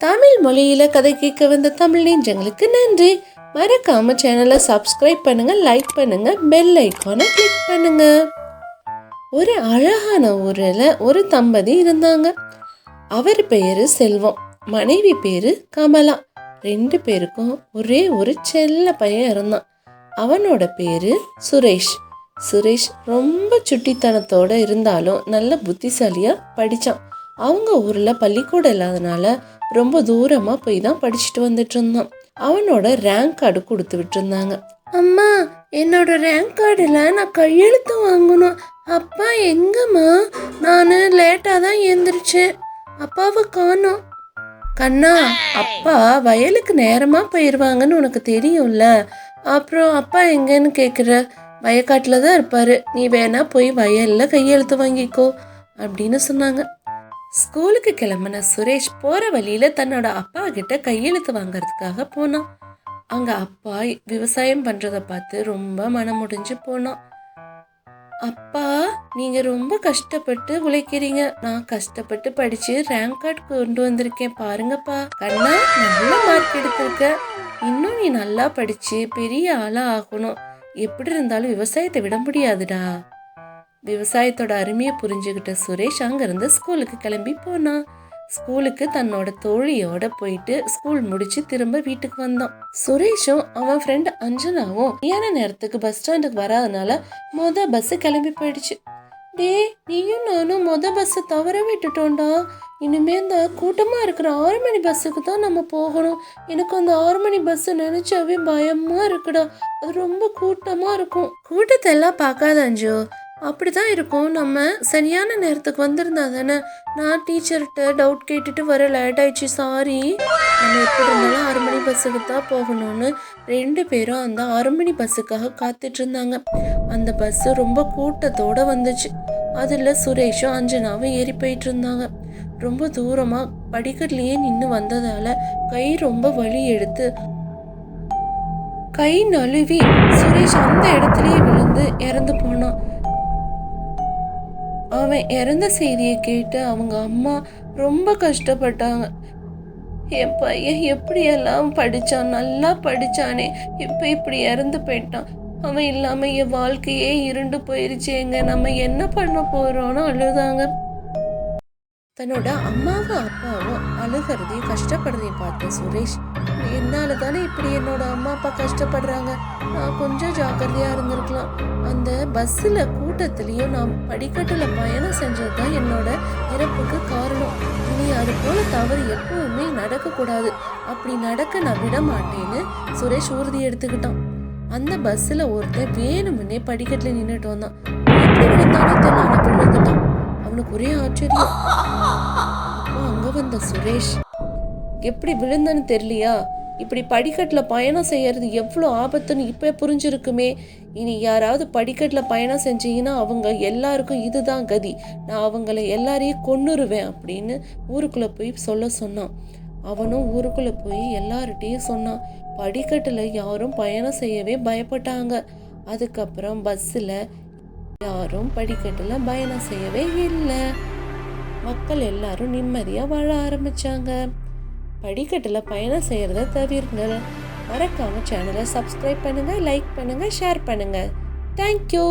தமிழ் மொழியில கதை கேட்க வந்த தமிழ் நெஞ்சங்களுக்கு நன்றி. மறக்காம சேனலை சப்ஸ்கிரைப் பண்ணுங்க, லைக் பண்ணுங்க, பெல் ஐக்கானை கிளிக் பண்ணுங்க. ஒரு அழகான ஊரில் ஒரு தம்பதி இருந்தாங்க. அவர் பெயரு செல்வம், மனைவி பேரு கமலா. 2 பேருக்கும் ஒரே ஒரு செல்ல பையன் இருந்தான். அவனோட பேரு சுரேஷ். சுரேஷ் ரொம்ப சுட்டித்தனத்தோட இருந்தாலும் நல்ல புத்திசாலியா படிச்சான். அவங்க ஊர்ல பள்ளிக்கூடம் இல்லாதனால ரொம்ப தூரமா போய் தான் படிச்சுட்டு வந்துட்டு இருந்தான். அவனோட ரேங்க் கார்டு கொடுத்து விட்டு இருந்தாங்க. அம்மா, என்னோட ரேங்க் கார்டுல நான் கையெழுத்து வாங்கணும். அப்பா எங்கம்மா? நான் லேட்டா தான் எழுந்திரிச்சேன், அப்பாவை காணோம். கண்ணா, அப்பா வயலுக்கு நேரமா போயிடுவாங்கன்னு உனக்கு தெரியும்ல. அப்புறம் அப்பா எங்கன்னு கேட்குற? வயக்காட்டில் தான் இருப்பாரு. நீ வேணா போய் வயல்ல கையெழுத்து வாங்கிக்கோ அப்படின்னு சொன்னாங்க. ஸ்கூலுக்கு கிளம்பின சுரேஷ் போற வழியில தன்னோட அப்பா கிட்ட கையெழுத்து வாங்கறதுக்காக போனான். அங்க அப்பா விவசாயம் பண்றத பார்த்து ரொம்ப மனம் முடிஞ்சு போனான். அப்பா, நீங்க ரொம்ப கஷ்டப்பட்டு உழைக்கிறீங்க. நான் கஷ்டப்பட்டு படிச்சு ரேங்க் கார்டு கொண்டு வந்திருக்கேன் பாருங்கப்பா. கண்ணா, நல்ல மார்க் எடுத்திருக்க. இன்னும் நீ நல்லா படிச்சு பெரிய ஆளா ஆகணும். எப்படி இருந்தாலும் விவசாயத்தை விட முடியாதுடா. விவசாயத்தோட அருமையை புரிஞ்சுக்கிட்ட சுரேஷ் அங்கிருந்து ஸ்கூலுக்கு கிளம்பி போனான். ஸ்கூலுக்கு தன்னோட தோழியோட போயிட்டு ஸ்கூல் முடிச்சு திரும்ப வீட்டுக்கு வந்தான். சுரேஷும் அவன் ஃப்ரெண்ட் அஞ்சனாவும் சரியான நேரத்துக்கு பஸ் ஸ்டாண்டுக்கு வராதனால பஸ் கிளம்பி போயிடுச்சு. டே, நீயும் நானும் பஸ் தவற விட்டுட்டோம்டா. இனிமே இந்த கூட்டமா இருக்கிற 6 மணி பஸ்ஸுக்கு தான் நம்ம போகணும். எனக்கு அந்த 6 மணி பஸ் நினைச்சாவே பயமா இருக்குடா. அது ரொம்ப கூட்டமா இருக்கும். கூட்டத்தை எல்லாம் பார்க்காத அஞ்சு, அப்படிதான் இருக்கும். நம்ம சரியான நேரத்துக்கு வந்திருந்தா தானே. நான் டீச்சர்கிட்ட டவுட் கேட்டுட்டு வர லேட் ஆயிடுச்சு, சாரி. நம்ம எப்படி இருந்தாலும் 6 மணி பஸ்ஸுக்கு தான் போகணும்னு 2 பேரும் அந்த 6 மணி பஸ்ஸுக்காக காத்துட்டு இருந்தாங்க. அந்த பஸ் ரொம்ப கூட்டத்தோட வந்துச்சு. அதில் சுரேஷும் அஞ்சனாவும் ஏறி போயிட்டு இருந்தாங்க. ரொம்ப தூரமா படிக்கட்டுலயே நின்று வந்ததால கை ரொம்ப வலி எடுத்து கை நழுவி சுரேஷ் அந்த இடத்துலயே விழுந்து இறந்து போனான். அவன் இறந்த செய்தியை கேட்டு அவங்க அம்மா ரொம்ப கஷ்டப்பட்டாங்க. என் பையன் எப்படியெல்லாம் படிச்சான், நல்லா படிச்சானே, இப்போ இப்படி இறந்து போயிட்டான். அவன் இல்லாம என் வாழ்க்கையே இருண்டு போயிருச்சேங்க. நம்ம என்ன பண்ண போறோம்னு அழுதாங்க. தன்னோட அம்மாவும் அப்பாவும் அழுகிறதையும் கஷ்டப்படுறதையும் பார்த்த சுரேஷ், என்னால தானே இப்படி என்னோட அம்மா அப்பா கஷ்டப்படுறாங்க. நான் கொஞ்சம் ஜாக்கிரதையா இருந்திருக்கலாம். அந்த பஸ்ஸில் கூட்டத்திலையும் நான் படிக்கட்டில் பயணம் செஞ்சது தான் என்னோட இறப்புக்கு காரணம். இனி அது போல தவறு எப்பவுமே நடக்கக்கூடாது. அப்படி நடக்க நான் விட மாட்டேன்னு சுரேஷ் உறுதி எடுத்துக்கிட்டான். அந்த பஸ்ஸில் ஒருத்தன் வேணுமுன்னே படிக்கட்டில் நின்றுட்டு வந்தான். எப்படி விழுந்தானே தெரியல, ஆனால் விழுந்துட்டான். அவனுக்கு ஒரே ஆச்சரியம். அப்போ அங்கே வந்த சுரேஷ், எப்படி விழுந்தான்னு தெரியலையா? இப்படி படிக்கட்டில் பயணம் செய்யறது எவ்வளோ ஆபத்துன்னு இப்போ புரிஞ்சிருக்குமே. இனி யாராவது படிக்கட்டில் பயணம் செஞ்சீங்கன்னா அவங்க எல்லாருக்கும் இதுதான் கதி. நான் அவங்கள எல்லாரையும் கொன்னுருவேன் அப்படின்னு ஊருக்குள்ளே போய் சொல்ல சொன்னான். அவனும் ஊருக்குள்ளே போய் எல்லார்கிட்டையும் சொன்னான். படிக்கட்டில் யாரும் பயணம் செய்யவே பயப்பட்டாங்க. அதுக்கப்புறம் பஸ்ஸில் யாரும் படிக்கட்டில் பயணம் செய்யவே இல்லை. மக்கள் எல்லாரும் நிம்மதியாக வாழ ஆரம்பிச்சாங்க. படிக்கட்டில் பயணம் செய்கிறத தவிர்ங்கள். மறக்காம சேனலை சப்ஸ்கிரைப் பண்ணுங்கள், லைக் பண்ணுங்கள், ஷேர் பண்ணுங்கள். தேங்க்யூ.